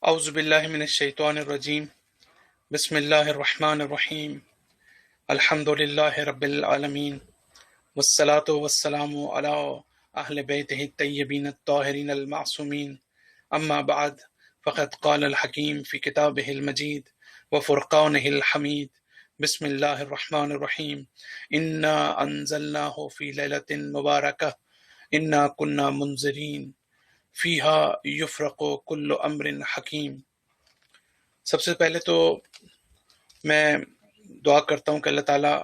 اعوذ باللہ من الشیطان الرجیم بسم اللہ الرحمن الرحیم الحمد للہ رب العالمین والصلاة والسلام علی اہل بیتہ الطیبین الطاہرین المعصومین اما بعد فقد قال الحکیم فی کتابہ المجید وفرقانہ الحمید بسم اللہ الرحمن الرحیم انا انزلناہ فی لیلۃ مبارکہ انا کنا منذرین فیہا یفرق کل امر حکیم۔ سب سے پہلے تو میں دعا کرتا ہوں کہ اللہ تعالیٰ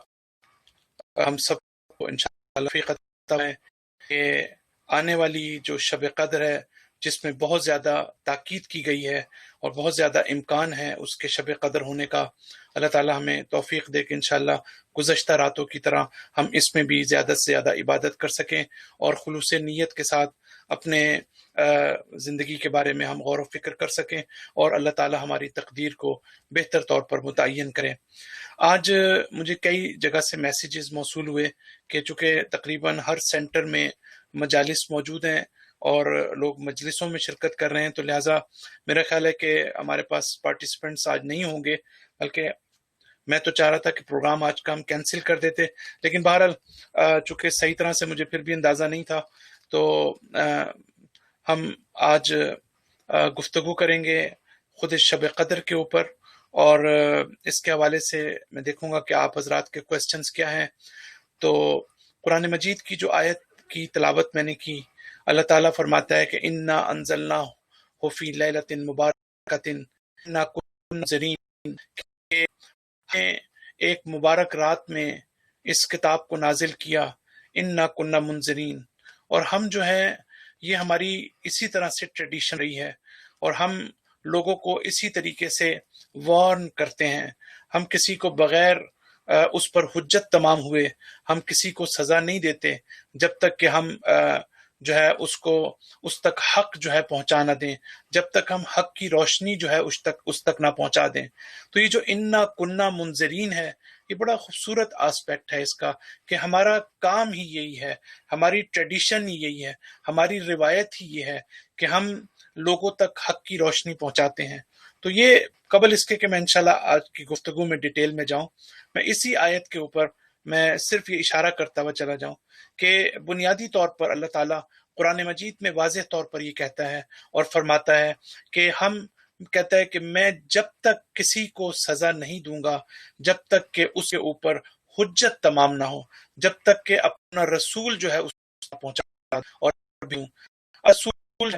ہم سب کو انشاءاللہ توفیق عطا فرمائے کہ آنے والی جو شب قدر ہے جس میں بہت زیادہ تاکید کی گئی ہے اور بہت زیادہ امکان ہے اس کے شب قدر ہونے کا، اللہ تعالیٰ ہمیں توفیق دے کہ انشاءاللہ گزشتہ راتوں کی طرح ہم اس میں بھی زیادہ سے زیادہ عبادت کر سکیں اور خلوص نیت کے ساتھ اپنے زندگی کے بارے میں ہم غور و فکر کر سکیں اور اللہ تعالیٰ ہماری تقدیر کو بہتر طور پر متعین کریں۔ آج مجھے کئی جگہ سے میسیجز موصول ہوئے کہ چونکہ تقریباً ہر سینٹر میں مجالس موجود ہیں اور لوگ مجلسوں میں شرکت کر رہے ہیں، تو لہٰذا میرا خیال ہے کہ ہمارے پاس پارٹیسپینٹس آج نہیں ہوں گے، بلکہ میں تو چاہ رہا تھا کہ پروگرام آج کا ہم کینسل کر دیتے، لیکن بہرحال چونکہ صحیح طرح سے مجھے پھر بھی اندازہ نہیں تھا تو ہم آج گفتگو کریں گے خود شب قدر کے اوپر، اور اس کے حوالے سے میں دیکھوں گا کہ آپ حضرات کے کوسچنز کیا ہیں۔ تو قرآن مجید کی جو آیت کی تلاوت میں نے کی، اللہ تعالیٰ فرماتا ہے کہ انا انزلناہ فی لیلۃ مبارکۃ انا کنا منذرین، کہ ایک مبارک رات میں اس کتاب کو نازل کیا، انا کنا منذرین، اور ہم جو ہے یہ ہماری اسی طرح سے ٹریڈیشن رہی ہے اور ہم لوگوں کو اسی طریقے سے وارن کرتے ہیں۔ ہم کسی کو بغیر اس پر حجت تمام ہوئے ہم کسی کو سزا نہیں دیتے جب تک کہ ہم جو ہے اس تک حق جو ہے پہنچا نہ دیں، جب تک ہم حق کی روشنی جو ہے اس تک نہ پہنچا دیں۔ تو یہ جو انا کنا منذرین ہے، یہ بڑا خوبصورت آسپیکٹ ہے اس کا، کہ ہمارا کام ہی یہی ہے، ہماری ٹریڈیشن ہی یہی ہے، ہماری روایت ہی یہ ہے کہ ہم لوگوں تک حق کی روشنی پہنچاتے ہیں۔ تو یہ قبل اس کے کہ میں انشاءاللہ آج کی گفتگو میں ڈیٹیل میں جاؤں، میں اسی آیت کے اوپر میں صرف یہ اشارہ کرتا ہوا چلا جاؤں کہ بنیادی طور پر اللہ تعالیٰ قرآن مجید میں واضح طور پر یہ کہتا ہے اور فرماتا ہے کہ کہتا ہے کہ میں جب تک کسی کو سزا نہیں دوں گا جب تک کہ اس کے اوپر حجت تمام نہ ہو، جب تک کہ اپنا رسول جو ہے اس کو پہنچا، اور بھی ہوں رسول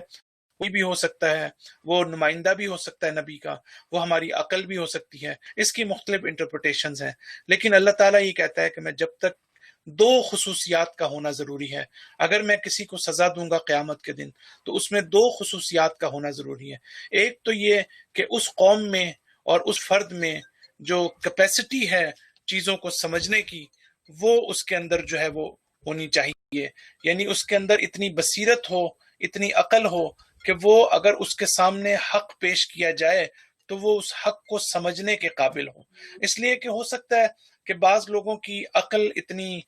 کوئی بھی ہو سکتا ہے، وہ نمائندہ بھی ہو سکتا ہے نبی کا، وہ ہماری عقل بھی ہو سکتی ہے، اس کی مختلف انٹرپریٹیشنز ہیں، لیکن اللہ تعالیٰ یہ کہتا ہے کہ میں جب تک دو خصوصیات کا ہونا ضروری ہے، اگر میں کسی کو سزا دوں گا قیامت کے دن تو اس میں دو خصوصیات کا ہونا ضروری ہے۔ ایک تو یہ کہ اس قوم میں اور اس فرد میں جو کیپیسٹی ہے چیزوں کو سمجھنے کی، وہ اس کے اندر جو ہے وہ ہونی چاہیے، یعنی اس کے اندر اتنی بصیرت ہو، اتنی عقل ہو کہ وہ اگر اس کے سامنے حق پیش کیا جائے تو وہ اس حق کو سمجھنے کے قابل ہو۔ اس لیے کہ ہو سکتا ہے کہ بعض لوگوں کی عقل اتنی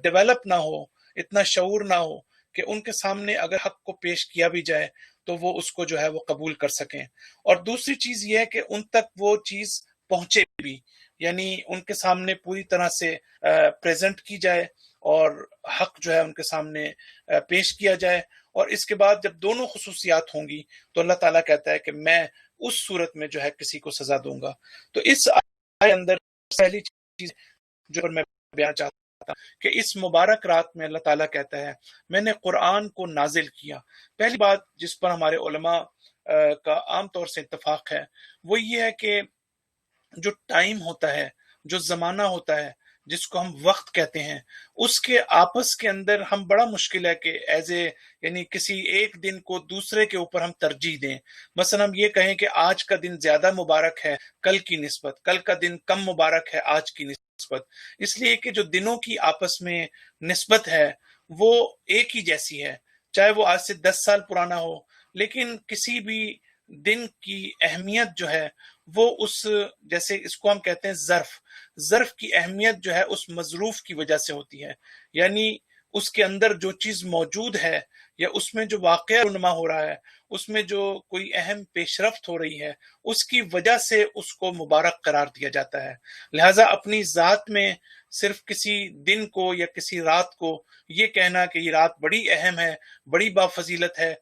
ڈیولپ نہ ہو، اتنا شعور نہ ہو کہ ان کے سامنے اگر حق کو پیش کیا بھی جائے تو وہ اس کو جو ہے وہ قبول کر سکیں، اور دوسری چیز یہ ہے کہ ان تک وہ چیز پہنچے بھی، یعنی ان کے سامنے پوری طرح سے پریزنٹ کی جائے اور حق جو ہے ان کے سامنے پیش کیا جائے، اور اس کے بعد جب دونوں خصوصیات ہوں گی تو اللہ تعالیٰ کہتا ہے کہ میں اس صورت میں جو ہے کسی کو سزا دوں گا۔ تو اس آیت اندر پہلی چیز جو میں بیان چاہتا تھا کہ اس مبارک رات میں اللہ تعالیٰ کہتا ہے میں نے قرآن کو نازل کیا۔ پہلی بات جس پر ہمارے علماء کا عام طور سے اتفاق ہے وہ یہ ہے کہ جو ٹائم ہوتا ہے، جو زمانہ ہوتا ہے، جس کو ہم وقت کہتے ہیں، اس کے آپس کے اندر ہم بڑا مشکل ہے کہ یعنی کسی ایک دن کو دوسرے کے اوپر ہم ترجیح دیں۔ مثلا ہم یہ کہیں کہ آج کا دن زیادہ مبارک ہے کل کی نسبت، کل کا دن کم مبارک ہے آج کی نسبت، اس لیے کہ جو دنوں کی آپس میں نسبت ہے وہ ایک ہی جیسی ہے، چاہے وہ آج سے 10 سال پرانا ہو، لیکن کسی بھی دن کی اہمیت جو ہے وہ جیسے اس کو ہم کہتے ہیں ظرف کی اہمیت جو ہے اس مظروف کی وجہ سے ہوتی ہے، یعنی اس کے اندر جو چیز موجود ہے یا اس میں جو واقعہ رونما ہو رہا ہے، اس میں جو کوئی اہم پیش رفت ہو رہی ہے، اس کی وجہ سے اس کو مبارک قرار دیا جاتا ہے۔ لہٰذا اپنی ذات میں صرف کسی دن کو یا کسی رات کو یہ کہنا کہ یہ رات بڑی اہم ہے، بڑی بافضیلت ہے،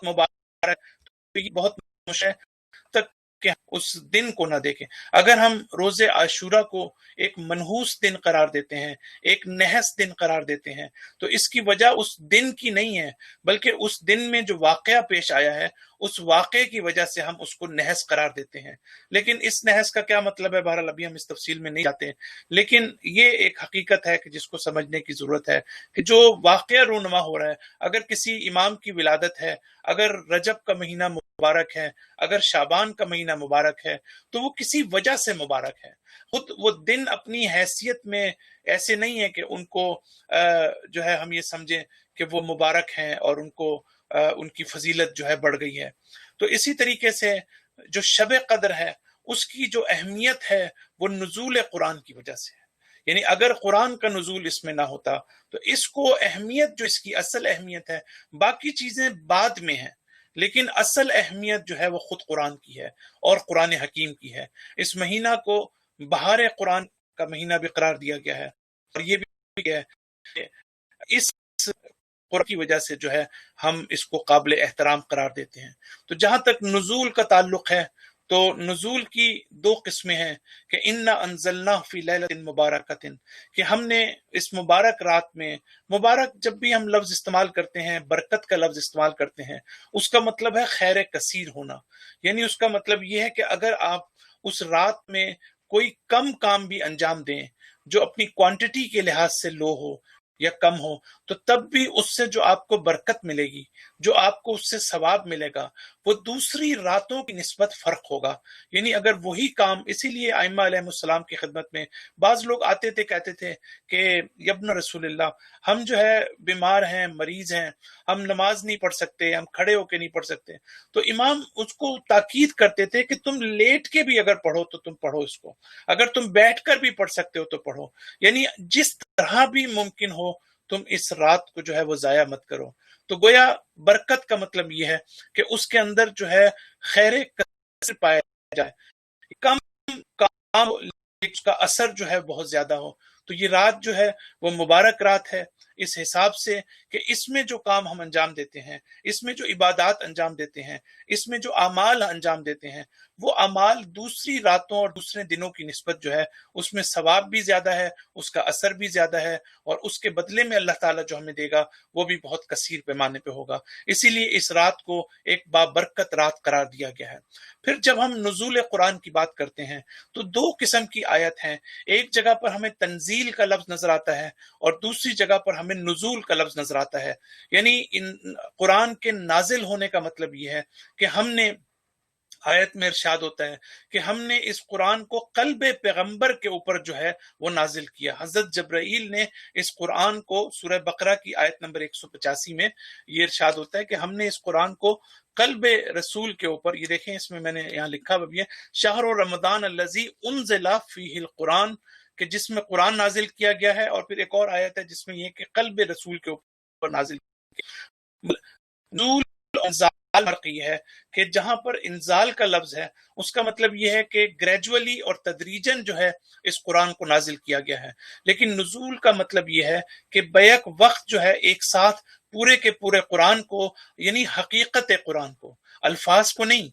مبارک، تو یہ بہت مشکل ہے تک کہ اس دن کو نہ دیکھیں۔ اگر ہم روز عاشورہ کو ایک منحوس دن قرار دیتے ہیں، ایک نحس دن قرار دیتے ہیں، تو اس کی وجہ اس دن کی نہیں ہے، بلکہ اس دن میں جو واقعہ پیش آیا ہے اس واقعے کی وجہ سے ہم اس کو نحس قرار دیتے ہیں۔ لیکن اس نحس کا کیا مطلب ہے، بہرحال ابھی ہم اس تفصیل میں نہیں جاتے ہیں، لیکن یہ ایک حقیقت ہے کہ جس کو سمجھنے کی ضرورت ہے کہ جو واقعہ رونما ہو رہا ہے، اگر کسی امام کی ولادت ہے، اگر رجب کا مہینہ مبارک ہے، اگر شعبان کا مہینہ مبارک ہے، تو وہ کسی وجہ سے مبارک ہے۔ خود وہ دن اپنی حیثیت میں ایسے نہیں ہے کہ ان کو جو ہے ہم یہ سمجھیں کہ وہ مبارک ہیں اور ان کو ان کی فضیلت جو ہے بڑھ گئی ہے۔ تو اسی طریقے سے جو شب قدر ہے اس کی جو اہمیت ہے وہ نزول قرآن کی وجہ سے ہے۔ یعنی اگر قرآن کا نزول اس میں نہ ہوتا تو اس کو اہمیت، جو اس کی اصل اہمیت ہے، باقی چیزیں بعد میں ہیں، لیکن اصل اہمیت جو ہے وہ خود قرآن کی ہے اور قرآن حکیم کی ہے۔ اس مہینہ کو بہار قرآن کا مہینہ بھی قرار دیا گیا ہے، اور یہ بھی ہے کہ اس قرآن کی وجہ سے جو ہے ہم اس کو قابل احترام قرار دیتے ہیں۔ تو جہاں تک نزول کا تعلق ہے تو نزول کی دو قسمیں ہیں کہ انا انزلناہ فی لیلۃ مبارکۃ، کہ ہم نے اس مبارک رات میں، مبارک جب بھی ہم لفظ استعمال کرتے ہیں، برکت کا لفظ استعمال کرتے ہیں، اس کا مطلب ہے خیر کثیر ہونا۔ یعنی اس کا مطلب یہ ہے کہ اگر آپ اس رات میں کوئی کم کام بھی انجام دیں جو اپنی کوانٹٹی کے لحاظ سے لو ہو یا کم ہو، تو تب بھی اس سے جو آپ کو برکت ملے گی، جو آپ کو اس سے ثواب ملے گا، وہ دوسری راتوں کی نسبت فرق ہوگا۔ یعنی اگر وہی کام، اسی لیے ائمہ علیہ السلام کی خدمت میں بعض لوگ آتے تھے، کہتے تھے کہ یبن رسول اللہ، ہم جو ہے بیمار ہیں، مریض ہیں، ہم نماز نہیں پڑھ سکتے، ہم کھڑے ہو کے نہیں پڑھ سکتے، تو امام اس کو تاکید کرتے تھے کہ تم لیٹ کے بھی اگر پڑھو تو تم پڑھو اس کو، اگر تم بیٹھ کر بھی پڑھ سکتے ہو تو پڑھو، یعنی جس طرح بھی ممکن ہو تم اس رات کو جو ہے وہ ضائع مت کرو۔ تو گویا برکت کا مطلب یہ ہے کہ اس کے اندر جو ہے خیر کثیر پایا جائے، کم کام اس کا اثر جو ہے بہت زیادہ ہو۔ تو یہ رات جو ہے وہ مبارک رات ہے اس حساب سے کہ اس میں جو کام ہم انجام دیتے ہیں، اس میں جو عبادات انجام دیتے ہیں، اس میں جو اعمال انجام دیتے ہیں، وہ اعمال دوسری راتوں اور دوسرے دنوں کی نسبت جو ہے اس میں ثواب بھی زیادہ ہے، اس کا اثر بھی زیادہ ہے، اور اس کے بدلے میں اللہ تعالیٰ جو ہمیں دے گا وہ بھی بہت کثیر پیمانے پہ ہوگا۔ اسی لیے اس رات کو ایک بابرکت رات قرار دیا گیا ہے۔ پھر جب ہم نزول قرآن کی بات کرتے ہیں تو دو قسم کی آیت ہیں، ایک جگہ پر ہمیں تنزیل کا لفظ نظر آتا ہے اور دوسری جگہ پر ہمیں نزول کا لفظ نظر آتا ہے۔ یعنی قرآن کے نازل ہونے کا مطلب یہ ہے کہ ہم نے، آیت میں ارشاد ہوتا ہے کہ ہم نے اس قرآن کو قلب پیغمبر کے اوپر جو ہے وہ نازل کیا۔ حضرت جبرائیل نے اس قرآن کو، سورہ بقرہ کی آیت نمبر 185 میں یہ ارشاد ہوتا ہے کہ ہم نے اس قرآن کو قلب رسول کے اوپر، یہ دیکھیں اس میں میں نے یہاں لکھا بھی ہے، شہر رمضان الذی انزل فیہ القرآن، کہ جس میں قرآن نازل کیا گیا ہے، اور پھر ایک اور آیت ہے جس میں یہ کہ قلب رسول کے اوپر نازل کیا۔ نزول فرق یہ ہے کہ جہاں پر انزال کا لفظ ہے اس کا مطلب یہ ہے کہ گریجولی اور تدریجن جو ہے اس قرآن کو نازل کیا گیا ہے، لیکن نزول کا مطلب یہ ہے کہ بیک وقت جو ہے ایک ساتھ پورے کے پورے قرآن کو، یعنی حقیقت قرآن کو، الفاظ کو نہیں،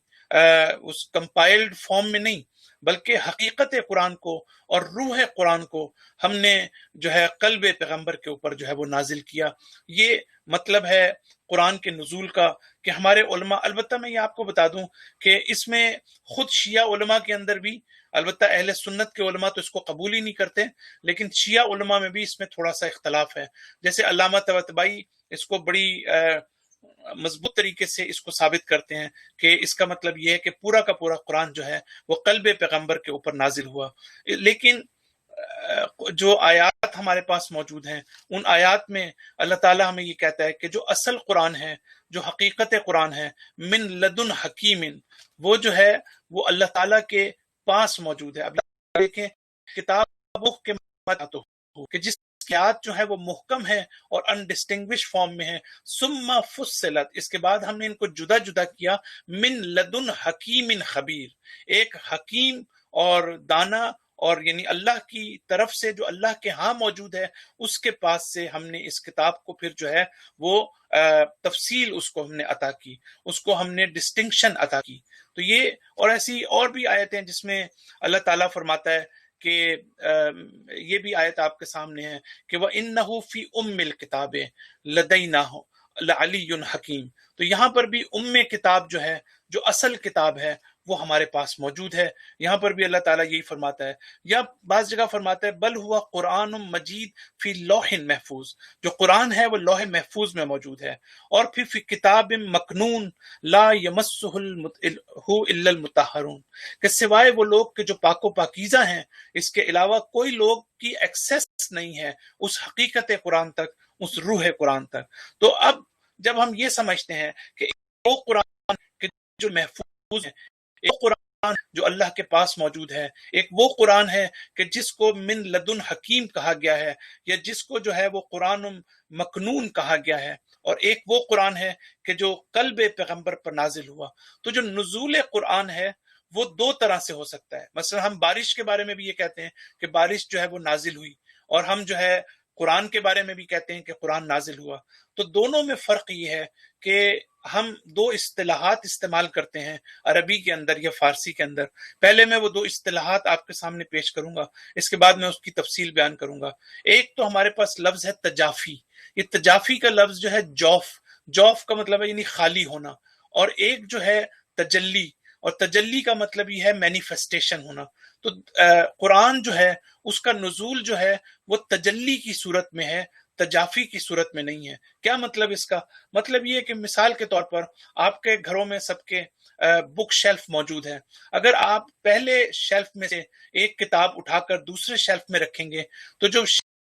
اس کمپائلڈ فارم میں نہیں، بلکہ حقیقت قرآن کو اور روح قرآن کو ہم نے جو ہے قلب پیغمبر کے اوپر جو ہے وہ نازل کیا۔ یہ مطلب ہے قرآن کے نزول کا کہ ہمارے علماء، البتہ میں یہ آپ کو بتا دوں کہ اس میں خود شیعہ علماء کے اندر بھی، البتہ اہل سنت کے علماء تو اس کو قبول ہی نہیں کرتے، لیکن شیعہ علماء میں بھی اس میں تھوڑا سا اختلاف ہے۔ جیسے علامہ طباطبائی اس کو بڑی مضبوط طریقے سے اس کو ثابت کرتے ہیں کہ اس کا مطلب یہ ہے کہ پورا کا پورا قرآن جو ہے وہ قلب پیغمبر کے اوپر نازل ہوا۔ لیکن جو آیات ہمارے پاس موجود ہیں ان آیات میں اللہ تعالیٰ ہمیں یہ کہتا ہے کہ جو اصل قرآن ہے، جو حقیقت قرآن ہے، من لدن حکیم، وہ جو ہے وہ اللہ تعالیٰ کے پاس موجود ہے۔ اب دیکھیں کتاب کے کہ جس آیات جو ہے وہ محکم ہے اور انڈسٹنگوش فارم میں ہے. ثم فصلت، اس کے بعد ہم نے ان کو جدا جدا کیا. من لدن حکیم خبیر، ایک حکیم اور دانا اور یعنی اللہ کی طرف سے جو اللہ کے ہاں موجود ہے اس کے پاس سے ہم نے اس کتاب کو پھر جو ہے وہ تفصیل اس کو ہم نے عطا کی، اس کو ہم نے ڈسٹنکشن عطا کی. تو یہ اور ایسی اور بھی آیتیں ہیں جس میں اللہ تعالیٰ فرماتا ہے کہ یہ بھی آیت آپ کے سامنے ہے کہ وَإِنَّهُ فِي أُمِّ الْكِتَابِ لَدَيْنَا لَعَلِيٌّ حَكِيمٌ. تو یہاں پر بھی کتاب جو ہے، جو اصل کتاب ہے، وہ ہمارے پاس موجود ہے. یہاں پر بھی اللہ تعالیٰ یہی فرماتا ہے، یا بعض جگہ فرماتا ہے بل ہوا قرآن مجید فی لوح محفوظ، جو قرآن ہے وہ لوح محفوظ میں موجود ہے. اور پھر فی کتاب مکنون لا یمسہ الا المطہرون، کہ سوائے وہ لوگ کہ جو پاک و پاکیزہ ہیں، اس کے علاوہ کوئی لوگ کی ایکسیس نہیں ہے اس حقیقت قرآن تک، اس روح قرآن تک. تو اب جب ہم یہ سمجھتے ہیں کہ وہ قرآن کہ جو محفوظ ہے، ایک قرآن جو اللہ کے پاس موجود ہے، ایک وہ قرآن ہے کہ جس کو من لدن حکیم کہا گیا ہے، یا جس کو جو ہے وہ قرآن مکنون کہا گیا ہے، اور ایک وہ قرآن ہے کہ جو قلب پیغمبر پر نازل ہوا. تو جو نزول قرآن ہے وہ دو طرح سے ہو سکتا ہے. مثلا ہم بارش کے بارے میں بھی یہ کہتے ہیں کہ بارش جو ہے وہ نازل ہوئی، اور ہم جو ہے قرآن کے بارے میں بھی کہتے ہیں کہ قرآن نازل ہوا. تو دونوں میں فرق یہ ہے کہ ہم دو اصطلاحات استعمال کرتے ہیں عربی کے اندر یا فارسی کے اندر. پہلے میں وہ دو اصطلاحات آپ کے سامنے پیش کروں گا، اس کے بعد میں اس کی تفصیل بیان کروں گا. ایک تو ہمارے پاس لفظ ہے تجافی. یہ تجافی کا لفظ جو ہے جوف کا مطلب ہے یعنی خالی ہونا، اور ایک جو ہے تجلی، اور تجلی کا مطلب یہ ہے مینیفیسٹیشن ہونا. تو قرآن جو ہے اس کا نزول جو ہے وہ تجلی کی صورت میں ہے، تجافی کی صورت میں نہیں ہے. کیا مطلب اس کا؟ مطلب یہ کہ مثال کے طور پر آپ کے گھروں میں سب کے بک شیلف موجود ہے. اگر آپ پہلے شیلف میں سے ایک کتاب اٹھا کر دوسرے شیلف میں رکھیں گے تو جو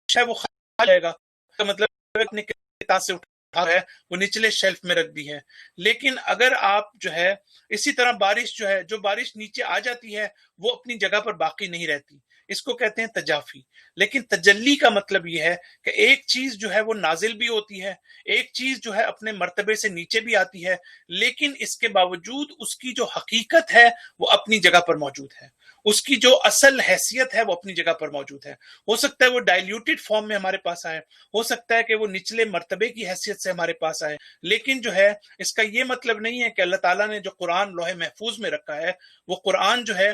ہے وہ خالی جائے گا، کا مطلب اپنے کتاب سے اٹھا ہے وہ نچلے شیلف میں رکھ دی ہے. لیکن اگر آپ جو ہے اسی طرح بارش جو ہے، جو بارش نیچے آ جاتی ہے وہ اپنی جگہ پر باقی نہیں رہتی، اس کو کہتے ہیں تجافی. لیکن تجلی کا مطلب یہ ہے کہ ایک چیز جو ہے وہ نازل بھی ہوتی ہے، ایک چیز جو ہے اپنے مرتبے سے نیچے بھی آتی ہے، لیکن اس کے باوجود اس کی جو حقیقت ہے وہ اپنی جگہ پر موجود ہے، اس کی جو اصل حیثیت ہے وہ اپنی جگہ پر موجود ہے. ہو سکتا ہے وہ ڈائلیوٹڈ فارم میں ہمارے پاس آئے، ہو سکتا ہے کہ وہ نچلے مرتبے کی حیثیت سے ہمارے پاس آئے، لیکن جو ہے اس کا یہ مطلب نہیں ہے کہ اللہ تعالیٰ نے جو قرآن لوح محفوظ میں رکھا ہے وہ قرآن جو ہے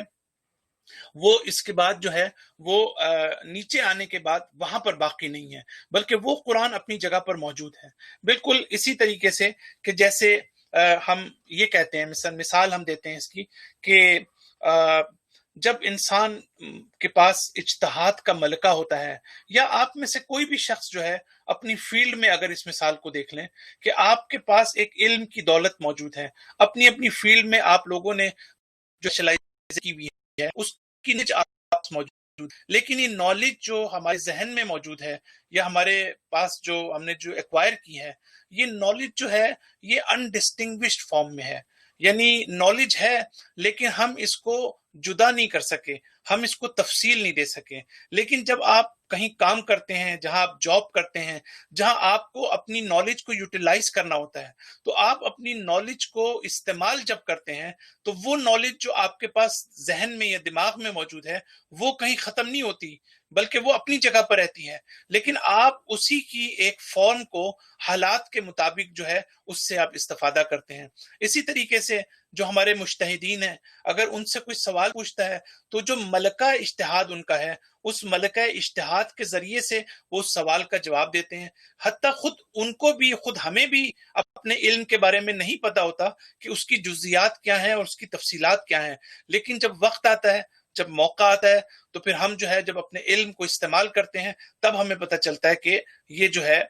وہ اس کے بعد جو ہے وہ نیچے آنے کے بعد وہاں پر باقی نہیں ہے، بلکہ وہ قرآن اپنی جگہ پر موجود ہے. بالکل اسی طریقے سے کہ جیسے ہم یہ کہتے ہیں، مثال ہم دیتے ہیں اس کی کہ جب انسان کے پاس اجتہاد کا ملکہ ہوتا ہے، یا آپ میں سے کوئی بھی شخص جو ہے اپنی فیلڈ میں اگر اس مثال کو دیکھ لیں کہ آپ کے پاس ایک علم کی دولت موجود ہے، اپنی اپنی فیلڈ میں آپ لوگوں نے جو اسپیشلائز کی ہوئی ہے اس کی نج آپ موجود، لیکن یہ نالج جو ہمارے ذہن میں موجود ہے یا ہمارے پاس جو ہم نے جو ایکوائر کی ہے، یہ نالج جو ہے یہ انڈسٹنگوشڈ فارم میں ہے. یعنی نالج ہے لیکن ہم اس کو جدا نہیں کر سکے، ہم اس کو تفصیل نہیں دے سکے. لیکن جب آپ کہیں کام کرتے ہیں، جہاں آپ جاب کرتے ہیں، جہاں آپ کو اپنی نالج کو یوٹیلائز کرنا ہوتا ہے، تو آپ اپنی نالج کو استعمال جب کرتے ہیں تو وہ نالج جو آپ کے پاس ذہن میں یا دماغ میں موجود ہے وہ کہیں ختم نہیں ہوتی، بلکہ وہ اپنی جگہ پر رہتی ہے. لیکن آپ اسی کی ایک فارم کو حالات کے مطابق جو ہے اس سے آپ استفادہ کرتے ہیں. اسی طریقے سے جو ہمارے مجتہدین ہیں، اگر ان سے کوئی سوال پوچھتا ہے تو جو ملکہ اجتہاد ان کا ہے، اس ملکہ اجتہاد کے ذریعے سے وہ اس سوال کا جواب دیتے ہیں. حتیٰ خود ان کو بھی، خود ہمیں بھی اپنے علم کے بارے میں نہیں پتا ہوتا کہ اس کی جزیات کیا ہیں اور اس کی تفصیلات کیا ہیں، لیکن جب وقت آتا ہے، جب موقع آتا ہے تو پھر ہم جو ہے جب اپنے علم کو استعمال کرتے ہیں تب ہمیں پتہ چلتا ہے کہ یہ جو ہے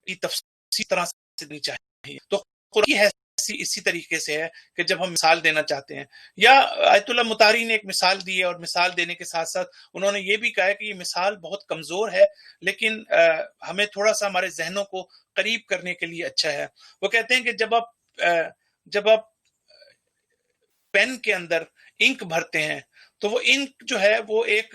یہ تفصیل طرح سے نہیں چاہیے. تو قرآن کی اسی طریقے سے ہے کہ جب ہم مثال دینا چاہتے ہیں، یا آیت اللہ مطاری نے ایک مثال دی ہے، اور مثال دینے کے ساتھ ساتھ انہوں نے یہ بھی کہا ہے کہ یہ مثال بہت کمزور ہے لیکن ہمیں تھوڑا سا ہمارے ذہنوں کو قریب کرنے کے لیے اچھا ہے. وہ کہتے ہیں کہ جب آپ پین کے اندر انک بھرتے ہیں تو وہ انک جو ہے وہ ایک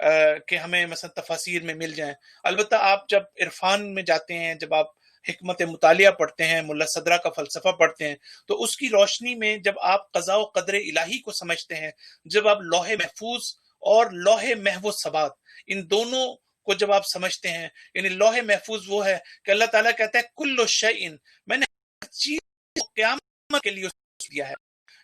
کہ ہمیں مثلا تفاسیر میں مل جائیں. البتہ آپ جب عرفان میں جاتے ہیں، جب آپ حکمت مطالعہ پڑھتے ہیں، ملا صدرہ کا فلسفہ پڑھتے ہیں، تو اس کی روشنی میں جب آپ قضاء و قدر الہی کو سمجھتے ہیں، جب آپ لوح محفوظ اور لوح محو ثبات ان دونوں کو جب آپ سمجھتے ہیں، یعنی لوح محفوظ وہ ہے کہ اللہ تعالیٰ کہتا ہے کل شیء، میں نے ہر چیز کو قیامت کے لیے دیا ہے،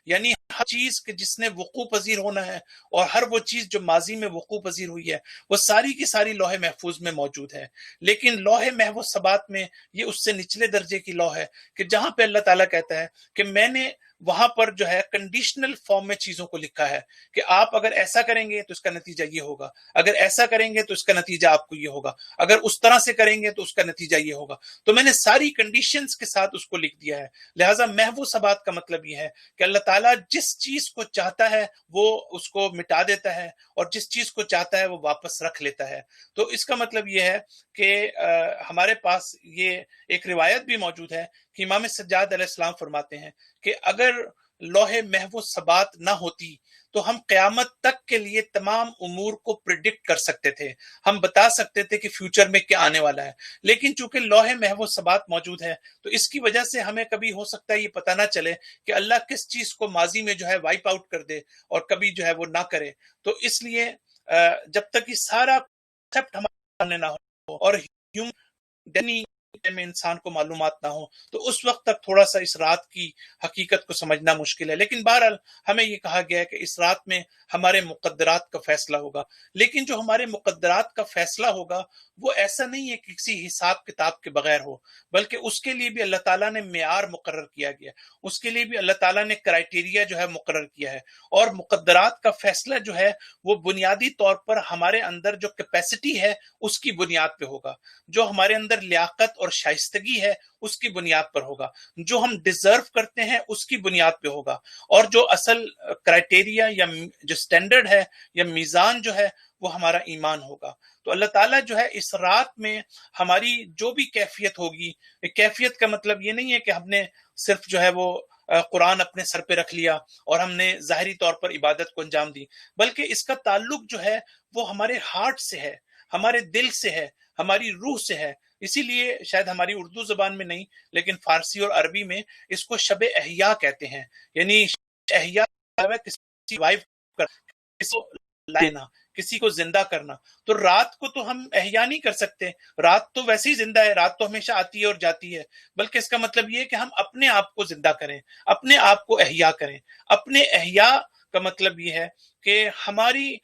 یعنی ہر چیز کے جس نے وقوع پذیر ہونا ہے، اور ہر وہ چیز جو ماضی میں وقوع پذیر ہوئی ہے وہ ساری کی ساری لوح محفوظ میں موجود ہے. لیکن لوح محو ثبات میں یہ اس سے نچلے درجے کی لوح ہے کہ جہاں پہ اللہ تعالیٰ کہتا ہے کہ میں نے وہاں پر جو ہے کنڈیشنل فارم میں چیزوں کو لکھا ہے کہ آپ اگر ایسا کریں گے تو اس کا نتیجہ یہ ہوگا، اگر ایسا کریں گے تو اس کا نتیجہ آپ کو یہ ہوگا، اگر اس طرح سے کریں گے تو اس کا نتیجہ یہ ہوگا. تو میں نے ساری کنڈیشنز کے ساتھ اس کو لکھ دیا ہے. لہٰذا محو ثبات کا مطلب یہ ہے کہ اللہ تعالیٰ جس چیز کو چاہتا ہے وہ اس کو مٹا دیتا ہے، اور جس چیز کو چاہتا ہے وہ واپس رکھ لیتا ہے. تو اس کا مطلب یہ ہے کہ ہمارے پاس یہ ایک روایت بھی موجود ہے کہ امام سجاد علیہ السلام فرماتے ہیں کہ اگر لوح محو ثبات نہ ہوتی تو ہم قیامت تک کے لیے تمام امور کو پریڈکٹ کر سکتے تھے، ہم بتا سکتے تھے کہ فیوچر میں کیا آنے والا ہے. لیکن چونکہ لوح محو ثبات موجود ہے تو اس کی وجہ سے ہمیں کبھی ہو سکتا ہے یہ پتہ نہ چلے کہ اللہ کس چیز کو ماضی میں جو ہے وائپ آؤٹ کر دے اور کبھی جو ہے وہ نہ کرے. تو اس لیے جب تک یہ سارا کنسیپٹ ہمارے سامنے نہ ہو اور ہیومن میں انسان کو معلومات نہ ہو تو اس وقت تک تھوڑا سا اس رات کی حقیقت کو سمجھنا مشکل ہے. لیکن بہرحال ہمیں یہ کہا گیا ہے کہ اس رات میں ہمارے مقدرات کا فیصلہ ہوگا. لیکن جو ہمارے مقدرات کا فیصلہ ہوگا وہ ایسا نہیں ہے کہ کسی حساب کتاب کے بغیر ہو، بلکہ اس کے لیے بھی اللہ تعالیٰ نے معیار مقرر کیا گیا، اس کے لیے بھی اللہ تعالیٰ نے کرائٹیریا جو ہے مقرر کیا ہے. اور مقدرات کا فیصلہ جو ہے وہ بنیادی طور پر ہمارے اندر جو کیپیسٹی ہے اس کی بنیاد پہ ہوگا، جو ہمارے اندر لیاقت اور شائستگی ہے اس کی بنیاد پر ہوگا، جو ہم ڈیزرو کرتے ہیں اس کی بنیاد پہ ہوگا، اور جو اصل کرائٹیریا یا جو سٹینڈرڈ ہے یا میزان جو ہے وہ ہمارا ایمان ہوگا. تو اللہ تعالیٰ جو ہے اس رات میں ہماری جو بھی کیفیت ہوگی، کیفیت کا مطلب یہ نہیں ہے کہ ہم نے صرف جو ہے وہ قرآن اپنے سر پہ رکھ لیا اور ہم نے ظاہری طور پر عبادت کو انجام دی، بلکہ اس کا تعلق جو ہے وہ ہمارے ہارٹ سے ہے، ہمارے دل سے ہے، ہماری روح سے ہے. اسی لیے شاید ہماری اردو زبان میں نہیں لیکن فارسی اور عربی میں اس کو شب احیا کہتے ہیں، یعنی احیا کسی وائف کر، کسی کو لینا، کسی کو زندہ کرنا. تو رات کو تو ہم احیا نہیں کر سکتے، رات تو ویسے ہی زندہ ہے، رات تو ہمیشہ آتی ہے اور جاتی ہے، بلکہ اس کا مطلب یہ ہے کہ ہم اپنے آپ کو زندہ کریں، اپنے آپ کو احیا کریں. اپنے احیا کا مطلب یہ ہے کہ ہماری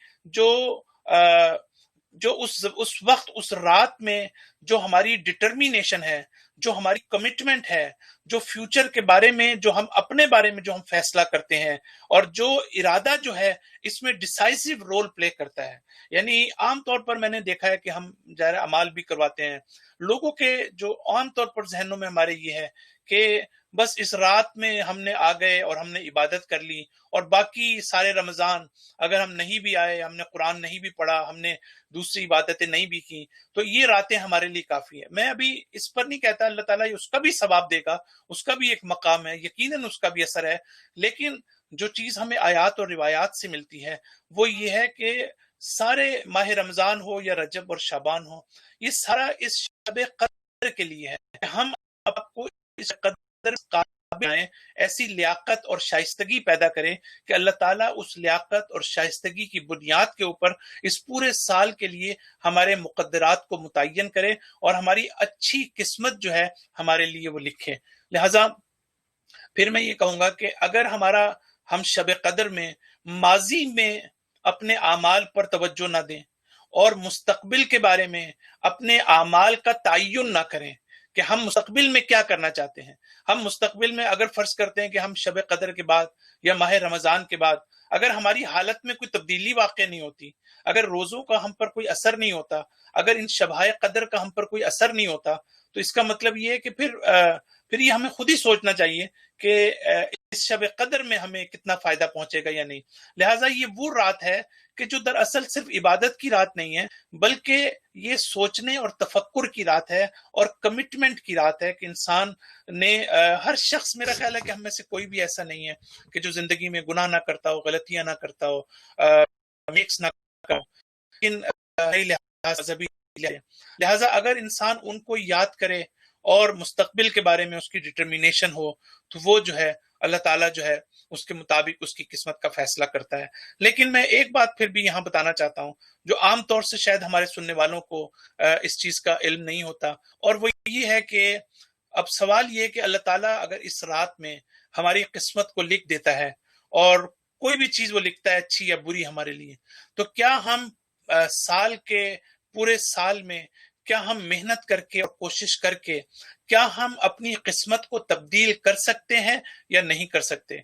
جو اس وقت اس رات میں جو ہماری ڈٹرمینیشن ہے، جو ہماری کمٹمنٹ ہے، جو فیوچر کے بارے میں جو ہم اپنے بارے میں جو ہم فیصلہ کرتے ہیں، اور جو ارادہ جو ہے اس میں ڈیسائسو رول پلے کرتا ہے. یعنی عام طور پر میں نے دیکھا ہے کہ ہم ظاہر اعمال بھی کرواتے ہیں، لوگوں کے جو عام طور پر ذہنوں میں ہمارے یہ ہے کہ بس اس رات میں ہم نے آ گئے اور ہم نے عبادت کر لی، اور باقی سارے رمضان اگر ہم نہیں بھی آئے، ہم نے قرآن نہیں بھی پڑھا، ہم نے دوسری عبادتیں نہیں بھی کی، تو یہ راتیں ہمارے لیے کافی ہے. میں ابھی اس پر نہیں کہتا، اللہ تعالیٰ اس کا بھی ثواب دے گا، اس کا بھی ایک مقام ہے، یقیناً اس کا بھی اثر ہے. لیکن جو چیز ہمیں آیات اور روایات سے ملتی ہے وہ یہ ہے کہ سارے ماہ رمضان ہو یا رجب اور شعبان ہو، یہ سارا اس شب قدر کے لیے ہے. ہم آپ کو اس قدر قابل بنائیں، ایسی لیاقت اور شائستگی پیدا کریں کہ اللہ تعالیٰ اس لیاقت اور شائستگی کی بنیاد کے اوپر اس پورے سال کے لیے ہمارے مقدرات کو متعین کرے اور ہماری اچھی قسمت جو ہے ہمارے لیے وہ لکھے. لہٰذا پھر میں یہ کہوں گا کہ اگر ہم شب قدر میں ماضی میں اپنے اعمال پر توجہ نہ دیں اور مستقبل کے بارے میں اپنے اعمال کا تعین نہ کریں کہ ہم مستقبل میں کیا کرنا چاہتے ہیں. ہم مستقبل میں اگر فرض کرتے ہیں کہ ہم شب قدر کے بعد یا ماہ رمضان کے بعد اگر ہماری حالت میں کوئی تبدیلی واقع نہیں ہوتی، اگر روزوں کا ہم پر کوئی اثر نہیں ہوتا، اگر ان شبائے قدر کا ہم پر کوئی اثر نہیں ہوتا، تو اس کا مطلب یہ ہے کہ پھر یہ ہمیں خود ہی سوچنا چاہیے کہ اس شب قدر میں ہمیں کتنا فائدہ پہنچے گا یا نہیں. لہٰذا یہ وہ رات ہے کہ جو دراصل صرف عبادت کی رات نہیں ہے، بلکہ یہ سوچنے اور تفکر کی رات ہے اور کمٹمنٹ کی رات ہے کہ انسان نے ہر شخص، میرا خیال ہے کہ ہم میں سے کوئی بھی ایسا نہیں ہے کہ جو زندگی میں گناہ نہ کرتا ہو، غلطیاں نہ کرتا ہو، میکس نہ کرتا ہو. لیکن لہٰذا اگر انسان ان کو یاد کرے اور مستقبل کے بارے میں اس کی ڈٹرمینیشن ہو تو وہ جو ہے اللہ تعالیٰ جو ہے اس کے مطابق اس کی قسمت کا فیصلہ کرتا ہے. لیکن میں ایک بات پھر بھی یہاں بتانا چاہتا ہوں جو عام طور سے شاید ہمارے سننے والوں کو اس چیز کا علم نہیں ہوتا، اور وہ یہ ہے کہ اب سوال یہ کہ اللہ تعالیٰ اگر اس رات میں ہماری قسمت کو لکھ دیتا ہے، اور کوئی بھی چیز وہ لکھتا ہے اچھی یا بری ہمارے لیے، تو کیا ہم سال کے پورے سال میں کیا ہم محنت کر کے اور کوشش کر کے کیا ہم اپنی قسمت کو تبدیل کر سکتے ہیں یا نہیں کر سکتے؟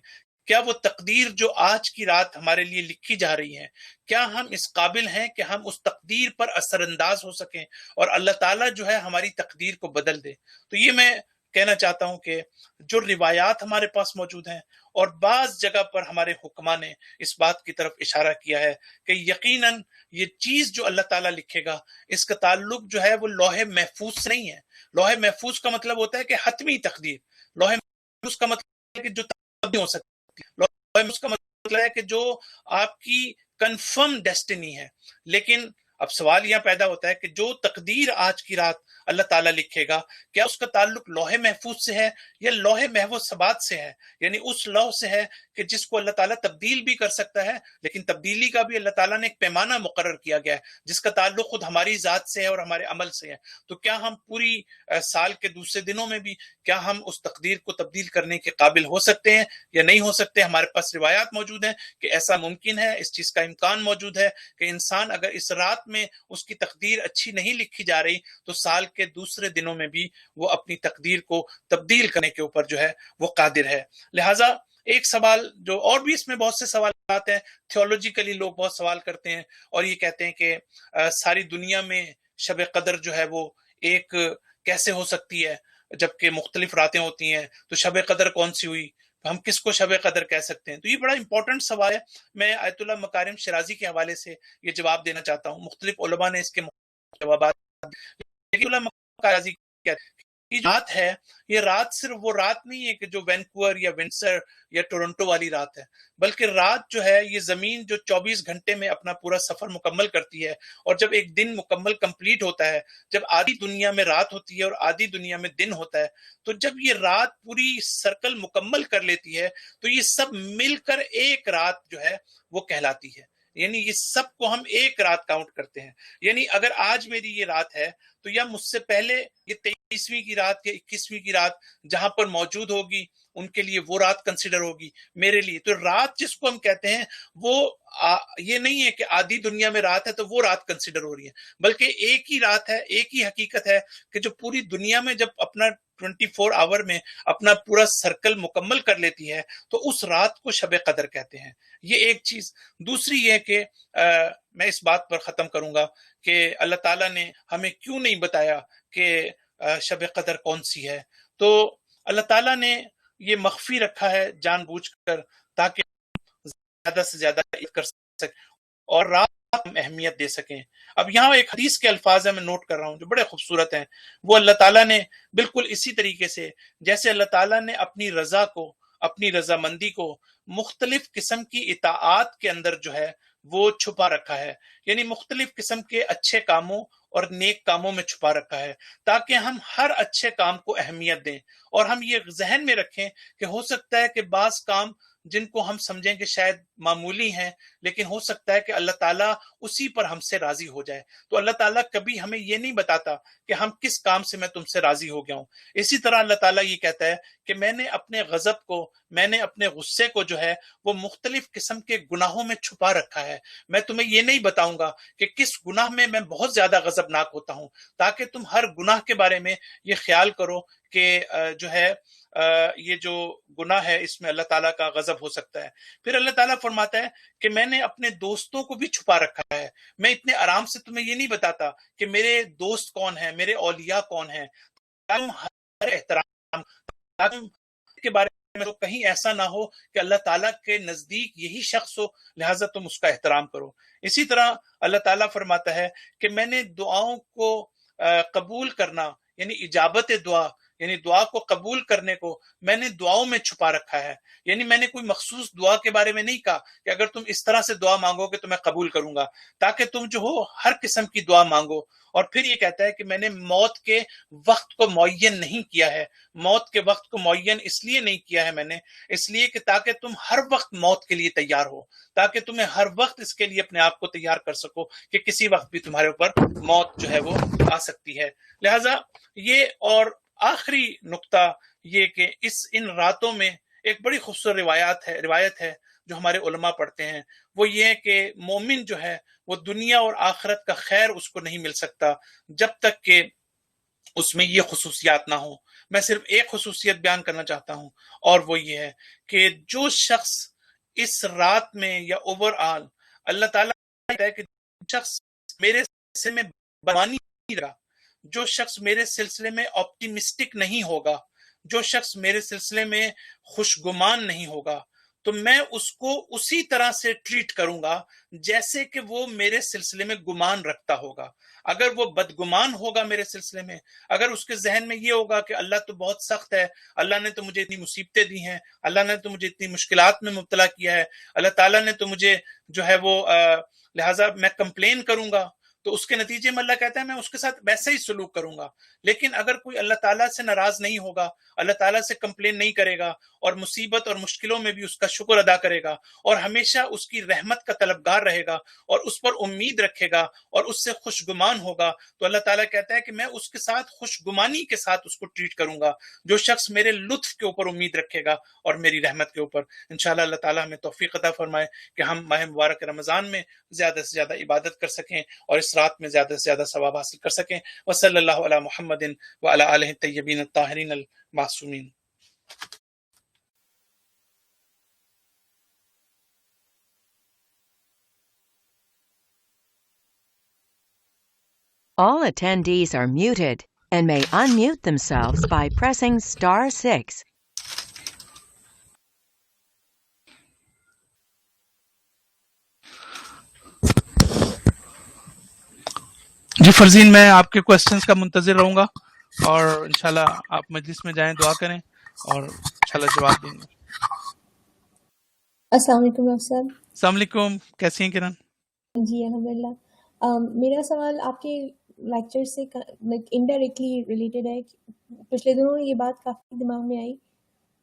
کیا وہ تقدیر جو آج کی رات ہمارے لیے لکھی جا رہی ہے، کیا ہم اس قابل ہیں کہ ہم اس تقدیر پر اثر انداز ہو سکیں اور اللہ تعالیٰ جو ہے ہماری تقدیر کو بدل دے؟ تو یہ میں کہنا چاہتا ہوں کہ جو روایات ہمارے پاس موجود ہیں، اور بعض جگہ پر ہمارے حکماء نے اس بات کی طرف اشارہ کیا ہے کہ یقیناً یہ چیز جو اللہ تعالیٰ لکھے گا اس کا تعلق جو ہے وہ لوح محفوظ سے نہیں ہے. لوح محفوظ کا مطلب ہوتا ہے کہ حتمی تقدیر. لوح محفوظ کا مطلب ہے کہ جو تبدیل ہو سکتی ہے. لوح محفوظ کا مطلب ہے کہ جو آپ کی کنفرم ڈیسٹینی ہے. لیکن اب سوال یہاں پیدا ہوتا ہے کہ جو تقدیر آج کی رات اللہ تعالیٰ لکھے گا کیا اس کا تعلق لوح محفوظ سے ہے یا لوح محفوظ ثبات سے ہے، یعنی اس لوح سے ہے کہ جس کو اللہ تعالیٰ تبدیل بھی کر سکتا ہے، لیکن تبدیلی کا بھی اللہ تعالیٰ نے ایک پیمانہ مقرر کیا گیا ہے جس کا تعلق خود ہماری ذات سے ہے اور ہمارے عمل سے ہے. تو کیا ہم پوری سال کے دوسرے دنوں میں بھی کیا ہم اس تقدیر کو تبدیل کرنے کے قابل ہو سکتے ہیں یا نہیں ہو سکتے؟ ہمارے پاس روایات موجود ہیں کہ ایسا ممکن ہے، اس چیز کا امکان موجود ہے کہ انسان اگر اس رات میں اس کی تقدیر اچھی نہیں لکھی جا رہی تو سال کے دوسرے دنوں میں بھی وہ اپنی تقدیر کو تبدیل کرنے کے اوپر جو ہے وہ قادر ہے. لہٰذا ایک سوال جو اور بھی اس میں بہت سے سوالات ہیں، تھیولوجیکلی لوگ بہت سوال کرتے ہیں اور یہ کہتے ہیں کہ ساری دنیا میں شب قدر جو ہے وہ ایک کیسے ہو سکتی ہے جبکہ مختلف راتیں ہوتی ہیں، تو شب قدر کون سی ہوئی، ہم کس کو شب قدر کہہ سکتے ہیں؟ تو یہ بڑا امپورٹنٹ سوال ہے. میں آیت اللہ مکارم شرازی کے حوالے سے یہ جواب دینا چاہتا ہوں. مختلف علماء نے اس کے جوابات، لیکن علماء شرازی یہ رات ہے، یہ رات صرف وہ رات نہیں ہے کہ جو وینکوور یا ونسر یا ٹورنٹو والی رات ہے، بلکہ رات جو ہے یہ زمین جو 24 گھنٹے میں اپنا پورا سفر مکمل کرتی ہے، اور جب ایک دن مکمل کمپلیٹ ہوتا ہے، جب آدھی دنیا میں رات ہوتی ہے اور آدھی دنیا میں دن ہوتا ہے، تو جب یہ رات پوری سرکل مکمل کر لیتی ہے تو یہ سب مل کر ایک رات جو ہے وہ کہلاتی ہے. یعنی یہ سب کو ہم ایک رات کاؤنٹ کرتے ہیں. یعنی اگر آج میری یہ رات ہے تو یا مجھ سے پہلے یہ 23ویں کی رات یا 21ویں کی رات جہاں پر موجود ہوگی ان کے لیے وہ رات کنسیڈر ہوگی میرے لیے. تو رات جس کو ہم کہتے ہیں وہ یہ نہیں ہے کہ آدھی دنیا میں رات ہے تو وہ رات کنسیڈر ہو رہی ہے، بلکہ ایک ہی رات ہے، ایک ہی حقیقت ہے کہ جو پوری دنیا میں جب اپنا 24 آور میں اپنا پورا سرکل مکمل کر لیتی ہے تو اس رات کو شب قدر کہتے ہیں. یہ ایک چیز. دوسری یہ کہ میں اس بات پر ختم کروں گا کہ اللہ تعالیٰ نے ہمیں کیوں نہیں بتایا کہ شب قدر کون سی ہے. تو اللہ تعالیٰ نے یہ مخفی رکھا ہے جان بوجھ کر تاکہ زیادہ سے زیادہ کر سکیں اور رات ہم اہمیت دے سکیں. اب یہاں ایک حدیث کے الفاظ ہیں میں نوٹ کر رہا ہوں جو بڑے خوبصورت ہیں. وہ اللہ تعالیٰ نے بالکل اسی طریقے سے جیسے اللہ تعالیٰ نے اپنی رضا کو، اپنی رضامندی کو مختلف قسم کی اطاعات کے اندر جو ہے وہ چھپا رکھا ہے، یعنی مختلف قسم کے اچھے کاموں اور نیک کاموں میں چھپا رکھا ہے تاکہ ہم ہر اچھے کام کو اہمیت دیں، اور ہم یہ ذہن میں رکھیں کہ ہو سکتا ہے کہ بعض کام جن کو ہم سمجھیں کہ شاید معمولی ہیں لیکن ہو سکتا ہے کہ اللہ تعالیٰ اسی پر ہم سے راضی ہو جائے. تو اللہ تعالیٰ کبھی ہمیں یہ نہیں بتاتا کہ ہم کس کام سے میں تم سے راضی ہو گیا ہوں. اسی طرح اللہ تعالیٰ یہ کہتا ہے کہ میں نے اپنے غضب کو، میں نے اپنے غصے کو جو ہے وہ مختلف قسم کے گناہوں میں چھپا رکھا ہے. میں تمہیں یہ نہیں بتاؤں گا کہ کس گناہ میں میں بہت زیادہ غضبناک ہوتا ہوں، تاکہ تم ہر گناہ کے بارے میں یہ خیال کرو کہ جو ہے یہ جو گناہ ہے اس میں اللہ تعالیٰ کا غضب ہو سکتا ہے. پھر اللہ تعالیٰ فرماتا ہے کہ میں نے اپنے دوستوں کو بھی چھپا رکھا ہے. میں اتنے آرام سے تمہیں یہ نہیں بتاتا کہ میرے دوست کون ہیں، میرے اولیاء کون ہیں، تم ہر احترام کے بارے میں تو کہیں ایسا نہ ہو کہ اللہ تعالیٰ کے نزدیک یہی شخص ہو لہٰذا تم اس کا احترام کرو. اسی طرح اللہ تعالیٰ فرماتا ہے کہ میں نے دعاؤں کو قبول کرنا یعنی اجابت دعا یعنی دعا کو قبول کرنے کو میں نے دعاؤں میں چھپا رکھا ہے. یعنی میں نے کوئی مخصوص دعا کے بارے میں نہیں کہا کہ اگر تم اس طرح سے دعا مانگو گے تو میں قبول کروں گا، تاکہ تم جو ہو ہر قسم کی دعا مانگو. اور پھر یہ کہتا ہے کہ میں نے موت کے وقت کو معین نہیں کیا ہے. موت کے وقت کو معین اس لیے نہیں کیا ہے میں نے، اس لیے کہ تاکہ تم ہر وقت موت کے لیے تیار ہو، تاکہ تمہیں ہر وقت اس کے لیے اپنے آپ کو تیار کر سکو کہ کسی وقت بھی تمہارے اوپر موت جو ہے وہ آ سکتی ہے. لہٰذا یہ، اور آخری نقطہ یہ کہ ان راتوں میں ایک بڑی خوبصورت روایت ہے جو ہمارے علماء پڑھتے ہیں، وہ یہ ہے کہ مومن جو ہے وہ دنیا اور آخرت کا خیر اس کو نہیں مل سکتا جب تک کہ اس میں یہ خصوصیات نہ ہوں. میں صرف ایک خصوصیت بیان کرنا چاہتا ہوں، اور وہ یہ ہے کہ جو شخص اس رات میں یا اوور آل، اللہ تعالیٰ ہے کہ شخص میرے سلسلے میں بدگمانی نہیں رہا، جو شخص میرے سلسلے میں آپٹیمسٹک نہیں ہوگا، جو شخص میرے سلسلے میں خوشگمان نہیں ہوگا، تو میں اس کو اسی طرح سے ٹریٹ کروں گا جیسے کہ وہ میرے سلسلے میں گمان رکھتا ہوگا. اگر وہ بدگمان ہوگا میرے سلسلے میں، اگر اس کے ذہن میں یہ ہوگا کہ اللہ تو بہت سخت ہے، اللہ نے تو مجھے اتنی مصیبتیں دی ہیں، اللہ نے تو مجھے اتنی مشکلات میں مبتلا کیا ہے، اللہ تعالیٰ نے تو مجھے جو ہے وہ لہٰذا میں کمپلین کروں گا، تو اس کے نتیجے میں اللہ کہتا ہے میں اس کے ساتھ ویسے ہی سلوک کروں گا. لیکن اگر کوئی اللہ تعالیٰ سے ناراض نہیں ہوگا، اللہ تعالیٰ سے کمپلین نہیں کرے گا، اور مصیبت اور مشکلوں میں بھی اس کا شکر ادا کرے گا، اور ہمیشہ اس کی رحمت کا طلبگار رہے گا، اور اس پر امید رکھے گا، اور اس سے خوشگمان ہوگا، تو اللہ تعالیٰ کہتا ہے کہ میں اس کے ساتھ خوشگمانی کے ساتھ اس کو ٹریٹ کروں گا. جو شخص میرے لطف کے اوپر امید رکھے گا اور میری رحمت کے اوپر. انشاءاللہ اللہ تعالیٰ ہمیں توفیق عطا فرمائے کہ ہم ماہ مبارک رمضان میں زیادہ سے زیادہ عبادت کر سکیں اور اس رات میں زیادہ سے زیادہ ثواب حاصل کر سکیں. وصلی اللہ علی محمد وعلی آلہ الطیبین الطاہرین المعصومین. All attendees are muted and may unmute themselves by pressing *6. جی فرزین، میں آپ کے کوسچنز کا منتظر رہوں گا، اور انشاءاللہ آپ مجلس میں جائیں، دعا کریں اور انشاءاللہ جواب دیں گے. السلام علیکم ڈاکٹر صاحب. السلام علیکم، کیسی ہیں کرن؟ جی الحمدللہ. میرا سوال آپ کے لیکچر سے انڈائریکٹلی ریلیٹڈ ہے. پچھلے دنوں یہ بات کافی دماغ میں آئی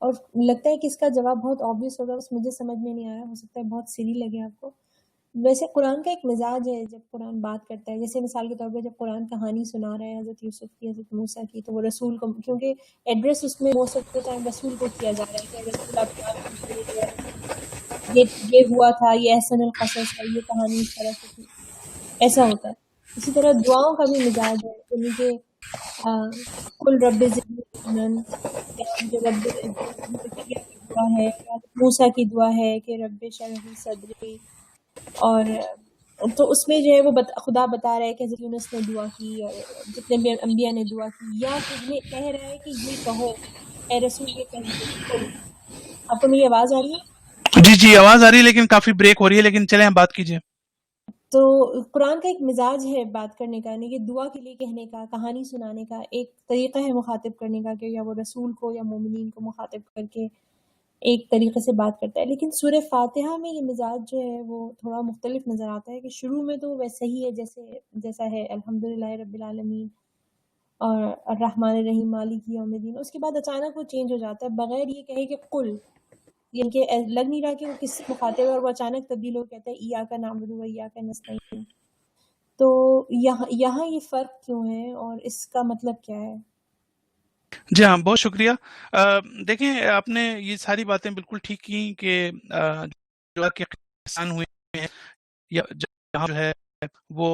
اور لگتا ہے کہ اس کا جواب بہت آبویس ہوگا، بس مجھے سمجھ میں نہیں آیا، ہو سکتا ہے بہت سلی لگے آپ کو. ویسے قرآن کا ایک مزاج ہے جب قرآن بات کرتا ہے، جیسے مثال کے طور پہ جب قرآن کہانی سنا رہا ہے حضرت یوسف کی، حضرت موسیٰ کی، تو وہ رسول کو، کیونکہ ایڈریس اس میں موسیٰ کے ٹائم رسول کو کیا جا رہا ہے کہ رسول آپ یہ ہوا تھا، یہ احسن القصص ہے، یہ کہانی اس طرح سے تھی، ایسا ہوتا ہے. اسی طرح دعاؤں کا بھی مزاج ہے، یعنی کہ کل رب زدنی علما، جو رب زکریا کی دعا ہے، موسیٰ کی دعا ہے کہ رب اشرح لی صدری، اور تو اس میں جو ہے وہ خدا بتا رہا ہے کہ حضرت یونس نے دعا کی اور جتنے بھی انبیاء نے دعا کی، یا کہ کہہ رہا ہے کہ یہ کہو اے رسول، یہ کہو. آپ کو میری آواز آ رہی ہے؟ جی آواز آ رہی ہے، لیکن کافی بریک ہو رہی ہے، لیکن چلیں آپ بات کیجئے. تو قرآن کا ایک مزاج ہے بات کرنے کا، یعنی کہ دعا کے لیے کہنے کا، کہانی سنانے کا ایک طریقہ ہے مخاطب کرنے کا، کہ یا وہ رسول کو یا مومنین کو مخاطب کر کے ایک طریقے سے بات کرتا ہے. لیکن سورہ فاتحہ میں یہ مزاج جو ہے وہ تھوڑا مختلف نظر آتا ہے، کہ شروع میں تو ویسے ہی ہے جیسا ہے الحمدللہ رب العالمین اور الرحمن الرحیم مالک یوم الدین، اس کے بعد اچانک وہ چینج ہو جاتا ہے بغیر یہ کہے کہ قل، یعنی کہ لگ نہیں رہا کہ وہ کس سے مخاطب ہے، اور وہ اچانک تبدیل ہو کہتا ہے ایاک نعبد و ایاک نستعین. تو یہاں یہ فرق کیوں ہے اور اس کا مطلب کیا ہے؟ جی ہاں، بہت شکریہ. دیکھیں، آپ نے یہ ساری باتیں بالکل ٹھیک کی کہ جو کہ احسان ہوئے ہیں یا جہاں جو ہے وہ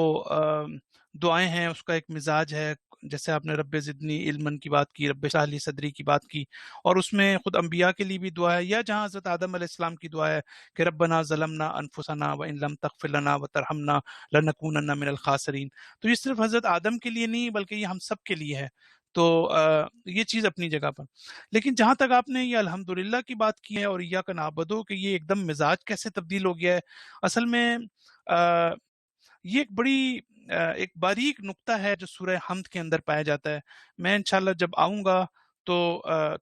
دعائیں ہیں، اس کا ایک مزاج ہے. جیسے آپ نے رب زدنی علما کی بات کی، رب اشرح لی صدری کی بات کی، اور اس میں خود انبیاء کے لیے بھی دعا ہے، یا جہاں حضرت آدم علیہ السلام کی دعا ہے کہ ربنا ظلمنا انفسنا وان لم تغفر لنا وترحمنا لنکونن من الخاسرین. تو یہ صرف حضرت آدم کے لیے نہیں بلکہ یہ ہم سب کے لیے ہے. تو یہ چیز اپنی جگہ پر. لیکن جہاں تک آپ نے یہ الحمدللہ کی بات کی ہے اور ایاک نعبدو کہ یہ ایک دم مزاج کیسے تبدیل ہو گیا ہے، اصل میں یہ ایک بڑی ایک باریک نقطہ ہے جو سورہ حمد کے اندر پایا جاتا ہے. میں انشاءاللہ جب آؤں گا تو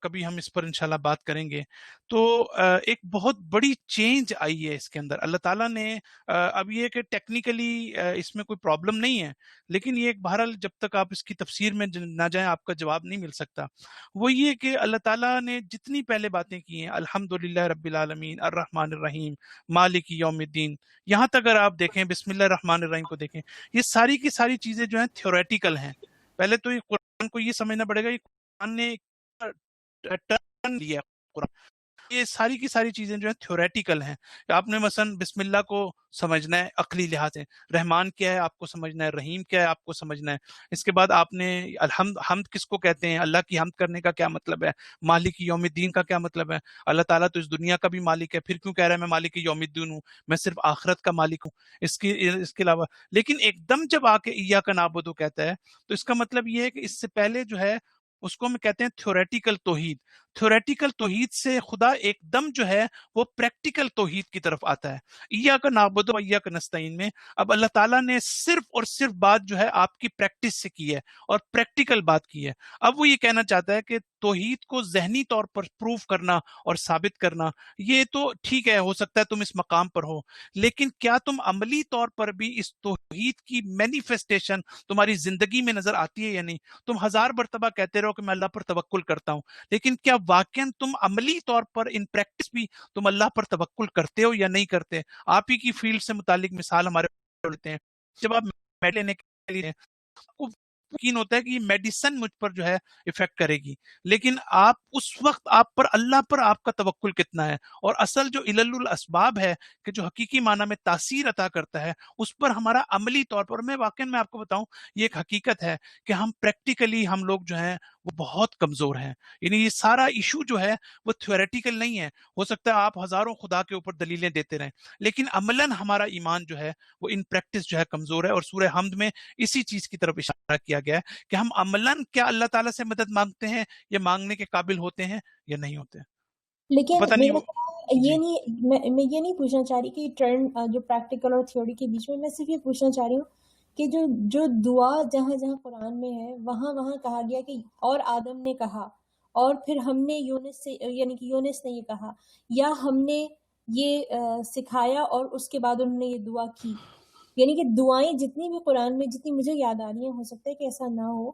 کبھی ہم اس پر انشاءاللہ بات کریں گے. تو ایک بہت بڑی چینج آئی ہے اس کے اندر. اللہ تعالیٰ نے اب یہ کہ ٹیکنیکلی اس میں کوئی پرابلم نہیں ہے، لیکن یہ ایک بہرحال جب تک آپ اس کی تفسیر میں نہ جائیں آپ کا جواب نہیں مل سکتا. وہ یہ کہ اللہ تعالیٰ نے جتنی پہلے باتیں کی ہیں، الحمدللہ رب العالمین الرحمن الرحیم مالک یوم الدین، یہاں تک اگر آپ دیکھیں بسم اللہ الرحمن الرحیم کو دیکھیں، یہ ساری کی ساری چیزیں جو ہیں تھیوریٹیکل ہیں. پہلے تو یہ قرآن کو یہ سمجھنا پڑے گا، یہ قرآن نے ٹرن لیا ہے. قرآن یہ ساری کی ساری چیزیں جو ہیں تھیوریٹیکل ہیں. آپ نے مثلا بسم اللہ کو سمجھنا ہے عقلی لحاظ سے، رحمان کیا ہے آپ کو سمجھنا ہے، رحیم کیا ہے آپ کو سمجھنا ہے. اس کے بعد آپ نے حمد کس کو کہتے ہیں، اللہ کی حمد کرنے کا کیا مطلب ہے، مالک یوم الدین کا کیا مطلب ہے. اللہ تعالیٰ تو اس دنیا کا بھی مالک ہے، پھر کیوں کہہ رہا ہے میں مالک یوم الدین ہوں، میں صرف آخرت کا مالک ہوں. اس کے علاوہ لیکن ایک دم جب آ کے ایاک نعبد کہتا ہے تو اس کا مطلب یہ ہے کہ اس سے پہلے جو ہے اس کو ہم کہتے ہیں تھیوریٹیکل توحید. تھیوریٹیکل توحید سے خدا ایک دم جو ہے وہ پریکٹیکل توحید کی طرف آتا ہے. ایاک نعبد و ایاک نستعین میں اب اللہ تعالیٰ نے صرف اور صرف بات جو ہے آپ کی پریکٹس سے کی ہے اور پریکٹیکل بات کی ہے. اب وہ یہ کہنا چاہتا ہے کہ توحید کو ذہنی طور پر پروف کرنا اور ثابت کرنا یہ تو ٹھیک ہے، ہو سکتا ہے تم اس مقام پر ہو، لیکن کیا تم عملی طور پر بھی اس توحید کی مینیفیسٹیشن تمہاری زندگی میں نظر آتی ہے یا نہیں؟ تم ہزار مرتبہ کہتے رہو کہ میں اللہ پر توکل کرتا ہوں، لیکن کیا واقعاً تم عملی طور پر ان پریکٹس بھی تم اللہ پر توکل کرتے ہو یا نہیں کرتے؟ آپ ہی کی فیلڈ سے متعلق مثال ہمارے لیتے ہیں. جب آپ میڈ لینے کے لیے آپ کو یقین ہوتا ہے کہ یہ میڈیسن مجھ پر جو ہے افیکٹ کرے گی، لیکن آپ اس وقت آپ پر اللہ پر آپ کا توکل کتنا ہے. اور اصل جو علل الاسباب ہے کہ جو حقیقی معنی میں تاثیر عطا کرتا ہے اس پر ہمارا عملی طور پر، میں واقعی میں آپ کو بتاؤں یہ ایک حقیقت ہے کہ ہم پریکٹیکلی ہم لوگ جو ہیں وہ بہت کمزور ہیں. یعنی یہ سارا ایشو جو ہے وہ تھیوریٹیکل نہیں ہے. ہو سکتا ہے آپ ہزاروں خدا کے اوپر دلیلیں دیتے رہیں، لیکن عملاً ہمارا ایمان جو ہے وہ ان پریکٹس جو ہے کمزور ہے. اور سورہ حمد میں اسی چیز کی طرف اشارہ کیا گیا ہے کہ ہم عملاً کیا اللہ تعالیٰ سے مدد مانگتے ہیں یا مانگنے کے قابل ہوتے ہیں یا نہیں ہوتے. لیکن پتہ نہیں میرا خیال جی یہ نہیں، میں یہ نہیں پوچھنا چاہ رہی کہ ٹرن جو پریکٹیکل اور تھیوری کے بیچ میں صرف یہ پوچھنا چاہ رہی ہوں کہ جو دعا جہاں جہاں قرآن میں ہے وہاں وہاں کہا گیا کہ اور آدم نے کہا، اور پھر ہم نے یونس سے، یعنی کہ یونس نے یہ کہا، یا ہم نے یہ سکھایا اور اس کے بعد انہوں نے یہ دعا کی. یعنی کہ دعائیں جتنی بھی قرآن میں، جتنی مجھے یاد آ رہی ہیں، ہو سکتا ہے کہ ایسا نہ ہو،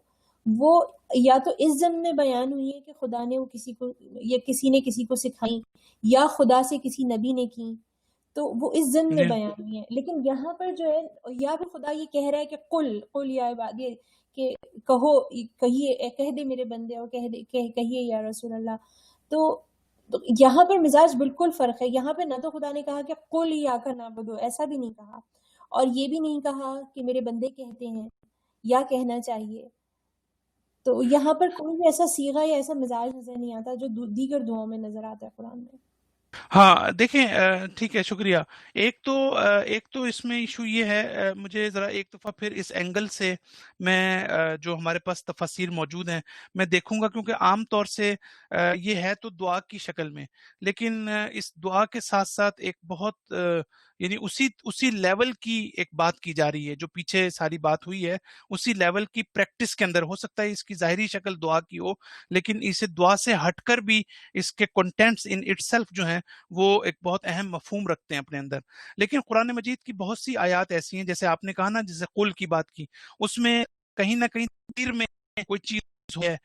وہ یا تو اس ضمن میں بیان ہوئی ہے کہ خدا نے وہ کسی کو یا کسی نے کسی کو سکھائیں، یا خدا سے کسی نبی نے کی، تو وہ اس ضمن میں جی بیان ہوئی ہے. لیکن یہاں پر جو ہے، یا پھر خدا یہ کہہ رہا ہے کہ قل یا عبادی، کہ کہو، کہیے، کہہ دے میرے بندے، اور کہیے یا رسول اللہ. تو یہاں پر مزاج بالکل فرق ہے. یہاں پہ نہ تو خدا نے کہا کہ قل ایاک نعبد، ایسا بھی نہیں کہا، اور یہ بھی نہیں کہا کہ میرے بندے کہتے ہیں یا کہنا چاہیے. تو یہاں پر کوئی بھی ایسا صیغہ یا ایسا مزاج نظر نہیں آتا جو دیگر دعاؤں میں نظر آتا ہے قرآن میں. ہاں دیکھیں ٹھیک ہے، شکریہ. ایک تو اس میں ایشو یہ ہے، مجھے ذرا ایک دفعہ پھر اس اینگل سے میں جو ہمارے پاس تفاسیر موجود ہیں میں دیکھوں گا، کیونکہ عام طور سے یہ ہے تو دعا کی شکل میں، لیکن اس دعا کے ساتھ ساتھ ایک بہت یعنی اسی لیول کی ایک بات کی جا رہی ہے جو پیچھے ساری بات ہوئی ہے، اسی لیول کی پریکٹس کے اندر. ہو سکتا ہے اس کی ظاہری شکل دعا کی ہو، لیکن اسے دعا سے ہٹ کر بھی اس کے کنٹینٹس ان اٹ سیلف جو ہیں وہ ایک بہت اہم مفہوم رکھتے ہیں اپنے اندر. لیکن قرآن مجید کی بہت سی آیات ایسی ہیں، جیسے آپ نے کہا نا، جیسے قل کی بات کی، اس میں کہیں نہ کہیں تقدیر میں کوئی چیز ہے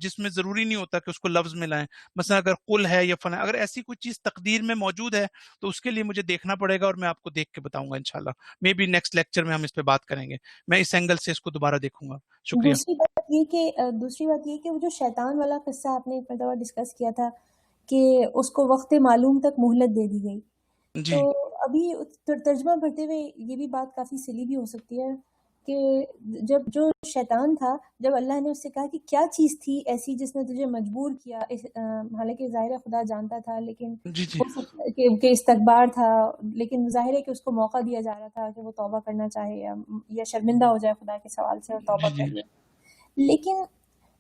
جس میں ضروری نہیں ہوتا کہ اس کو لفظ میں لائیں. مثلا اگر قل ہے یا فلاں، اگر ایسی کوئی چیز تقدیر میں موجود ہے تو اس کے لیے مجھے دیکھنا پڑے گا، اور میں آپ کو دیکھ کے بتاؤں گا انشاءاللہ. مے بی نیکسٹ لیکچر میں ہم اس پہ بات کریں گے، میں اس اینگل سے اس کو دوبارہ دیکھوں گا. شکریہ. دوسری بات یہ کہ وہ جو شیطان والا قصہ آپ نے ایک مرتبہ ڈسکس کیا تھا کہ اس کو وقت معلوم تک مہلت دے دی گئی. جی تو ابھی ترجمہ پڑھتے ہوئے یہ بھی بات کافی سلی بھی ہو سکتی ہے کہ جب جو شیطان تھا، جب اللہ نے اس سے کہا کہ کیا چیز تھی ایسی جس نے تجھے مجبور کیا، حالانکہ ظاہر ہے خدا جانتا تھا، لیکن جی جی ہو سکتا ہے کہ استکبار تھا، لیکن ظاہر ہے کہ اس کو موقع دیا جا رہا تھا کہ وہ توبہ کرنا چاہے یا شرمندہ ہو جائے خدا کے سوال سے اور توبہ جی کر لے.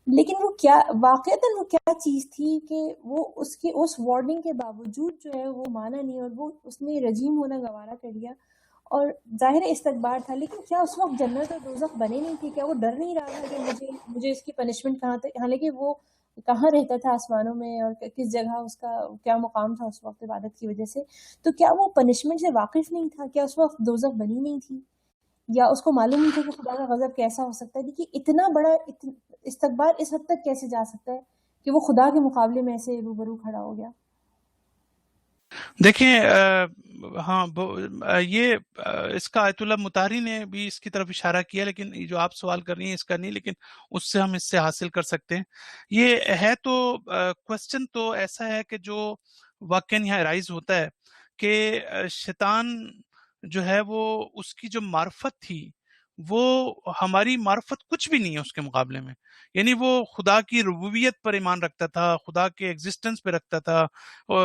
لیکن وہ کیا واقعتاً وہ کیا چیز تھی کہ وہ اس وارننگ کے باوجود جو ہے وہ مانا نہیں، اور وہ اس نے رجیم ہونا گوارا کر لیا، اور ظاہر استکبار تھا، لیکن کیا اس وقت جنت اور دوزخ بنے نہیں تھی؟ کیا وہ ڈر نہیں رہا تھا کہ مجھے اس کی پنشمنٹ کہاں تک، حالانکہ وہ کہاں رہتا تھا آسمانوں میں، اور کس جگہ اس کا کیا مقام تھا اس وقت عبادت کی وجہ سے؟ تو کیا وہ پنشمنٹ سے واقف نہیں تھا؟ کیا اس وقت دوزخ بنی نہیں تھی؟ یا اس کو معلوم نہیں تھا کہ خدا کا غضب کیسا ہو سکتا ہے؟ دیکھیے اتنا بڑا استکبار اس حد تک کیسے جا سکتا ہے کہ وہ خدا کے مقابلے میں ایسے روبرو کھڑا ہو گیا؟ دیکھیں ہاں یہ اس کا آیت اللہ مطہری نے بھی اس کی طرف اشارہ کیا، لیکن جو آپ سوال کر رہی ہیں اس کا نہیں، لیکن اس سے ہم اس سے حاصل کر سکتے ہیں. یہ ہے تو کوسچن تو ایسا ہے کہ جو واقعاً یہاں رائز ہوتا ہے کہ شیطان جو ہے وہ اس کی جو معرفت تھی وہ ہماری معرفت کچھ بھی نہیں ہے اس کے مقابلے میں. یعنی وہ خدا کی ربوبیت پر ایمان رکھتا تھا، خدا کے ایگزسٹنس پہ رکھتا تھا،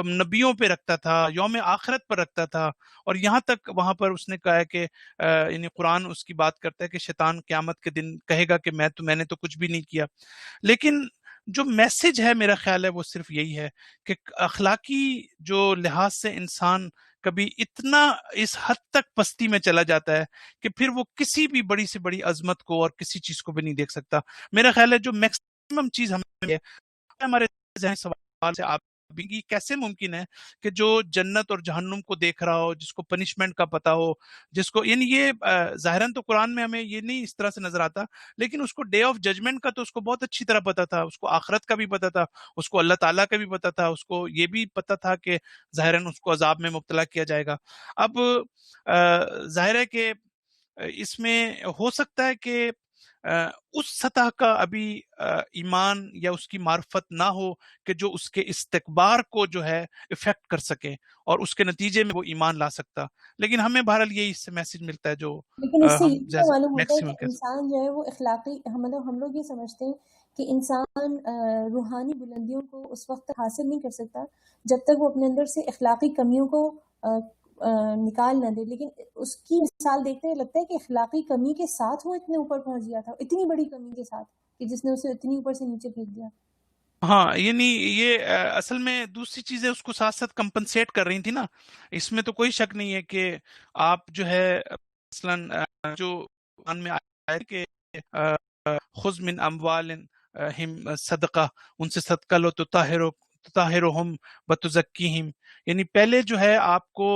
نبیوں پہ رکھتا تھا، یوم آخرت پر رکھتا تھا. اور یہاں تک وہاں پر اس نے کہا ہے کہ یعنی قرآن اس کی بات کرتا ہے کہ شیطان قیامت کے دن کہے گا کہ میں نے تو کچھ بھی نہیں کیا. لیکن جو میسج ہے میرا خیال ہے وہ صرف یہی ہے کہ اخلاقی جو لحاظ سے انسان کبھی اتنا اس حد تک پستی میں چلا جاتا ہے کہ پھر وہ کسی بھی بڑی سے بڑی عظمت کو اور کسی چیز کو بھی نہیں دیکھ سکتا. میرا خیال ہے جو میکسیمم چیز ہمارے ذہن سوال سے آپ بھی کیسے ممکن ہے کہ جو جنت اور جہنم کو دیکھ رہا ہو، جس کو پنشمنٹ کا پتا ہو، جس کو یعنی یہ ظاہراً تو قرآن میں ہمیں یہ نہیں اس طرح سے نظر آتا، لیکن اس کو ڈے آف ججمنٹ کا تو اس کو بہت اچھی طرح پتا تھا، اس کو آخرت کا بھی پتا تھا، اس کو اللہ تعالیٰ کا بھی پتا تھا، اس کو یہ بھی پتا تھا کہ ظاہراً اس کو عذاب میں مبتلا کیا جائے گا. اب ظاہر ہے کہ اس میں ہو سکتا ہے کہ اس سطح کا ابھی ایمان یا اس کی معرفت نہ ہو کہ جو اس کے استکبار کو جو ہے افیکٹ کر سکے اور اس کے نتیجے میں وہ ایمان لا سکتا. لیکن ہمیں بہرحال یہی اس سے میسج ملتا ہے جو لیکن اس سے ہم یہ بھی معلوم ہوتا ہے میکسیمم کہ انسان جو ہے وہ اخلاقی، ہم لوگ یہ سمجھتے ہیں کہ انسان روحانی بلندیوں کو اس وقت تک حاصل نہیں کر سکتا جب تک وہ اپنے اندر سے اخلاقی کمیوں کو نکال نہ دے. لیکن اس کی مثال دیکھتے ہیں لگتا ہے کہ اخلاقی کمی کے ساتھ وہ اتنے اوپر پہنچ گیا تھا، اتنی بڑی کمی کے ساتھ کہ جس نے اسے اتنی اوپر سے نیچے پھینک دیا. ہاں یعنی یہ اصل میں دوسری چیزیں اس کو ساتھ ساتھ کمپنسیٹ کر رہی تھی نا. اس میں تو کوئی شک نہیں ہے کہ آپ جو ہے مثلاً جو قرآن میں آیا ہے کہ خذ من اموالہم صدقہ، ان سے صدقہ لو تطہرہم وتزکیہم. یعنی پہلے جو ہے آپ کو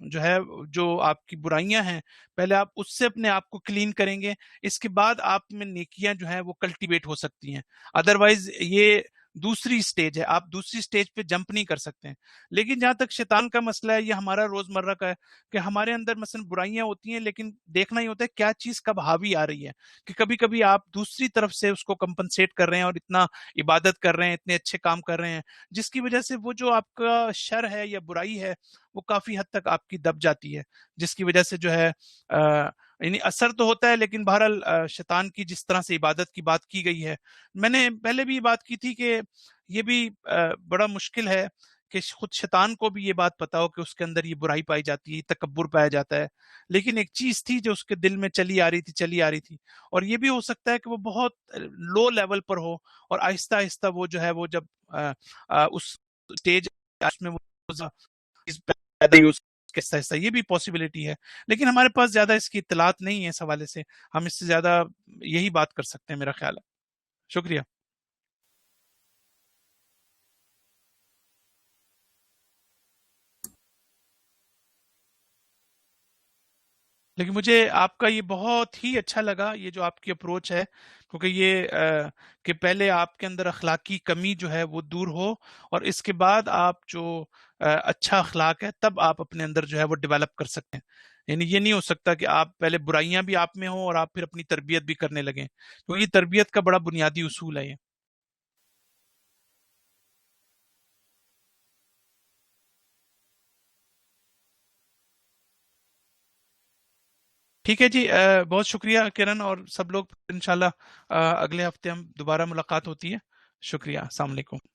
جو ہے جو آپ کی برائیاں ہیں پہلے آپ اس سے اپنے آپ کو کلین کریں گے، اس کے بعد آپ میں نیکیاں جو ہیں وہ کلٹیویٹ ہو سکتی ہیں. ادروائز یہ دوسری سٹیج ہے، آپ دوسری سٹیج پہ جمپ نہیں کر سکتے ہیں. لیکن جہاں تک شیطان کا مسئلہ ہے، یہ ہمارا روزمرہ کا ہے کہ ہمارے اندر مثلا برائیاں ہوتی ہیں، لیکن دیکھنا ہی ہوتا ہے کیا چیز کب حاوی آ رہی ہے. کہ کبھی کبھی آپ دوسری طرف سے اس کو کمپنسیٹ کر رہے ہیں اور اتنا عبادت کر رہے ہیں، اتنے اچھے کام کر رہے ہیں، جس کی وجہ سے وہ جو آپ کا شر ہے یا برائی ہے وہ کافی حد تک آپ کی دب جاتی ہے، جس کی وجہ سے جو ہے یعنی اثر تو ہوتا ہے. لیکن بہرحال شیطان کی جس طرح سے عبادت کی بات کی گئی ہے، میں نے پہلے بھی یہ بات کی تھی کہ یہ بھی بڑا مشکل ہے کہ خود شیطان کو بھی یہ بات پتا ہو کہ اس کے اندر یہ برائی پائی جاتی ہے، تکبر پایا جاتا ہے. لیکن ایک چیز تھی جو اس کے دل میں چلی آ رہی تھی. اور یہ بھی ہو سکتا ہے کہ وہ بہت لو لیول پر ہو اور آہستہ آہستہ وہ جو ہے وہ جب اس سٹیج میں وہ پیدا ہی آہستہ آہستہ، یہ بھی پاسبلٹی ہے. لیکن ہمارے پاس زیادہ اس کی اطلاعات نہیں ہے، اس حوالے سے ہم اس سے زیادہ یہی بات کر سکتے ہیں میرا خیال ہے. شکریہ. لیکن مجھے آپ کا یہ بہت ہی اچھا لگا، یہ جو آپ کی اپروچ ہے، کیونکہ یہ کہ پہلے آپ کے اندر اخلاقی کمی جو ہے وہ دور ہو اور اس کے بعد آپ جو اچھا اخلاق ہے تب آپ اپنے اندر جو ہے وہ ڈیولپ کر سکتے ہیں. یعنی یہ نہیں ہو سکتا کہ آپ پہلے برائیاں بھی آپ میں ہوں اور آپ پھر اپنی تربیت بھی کرنے لگیں، کیونکہ یہ تربیت کا بڑا بنیادی اصول ہے یہ. ٹھیک ہے جی، بہت شکریہ کرن اور سب لوگ. انشاءاللہ اگلے ہفتے ہم دوبارہ ملاقات ہوتی ہے. شکریہ. السلام علیکم.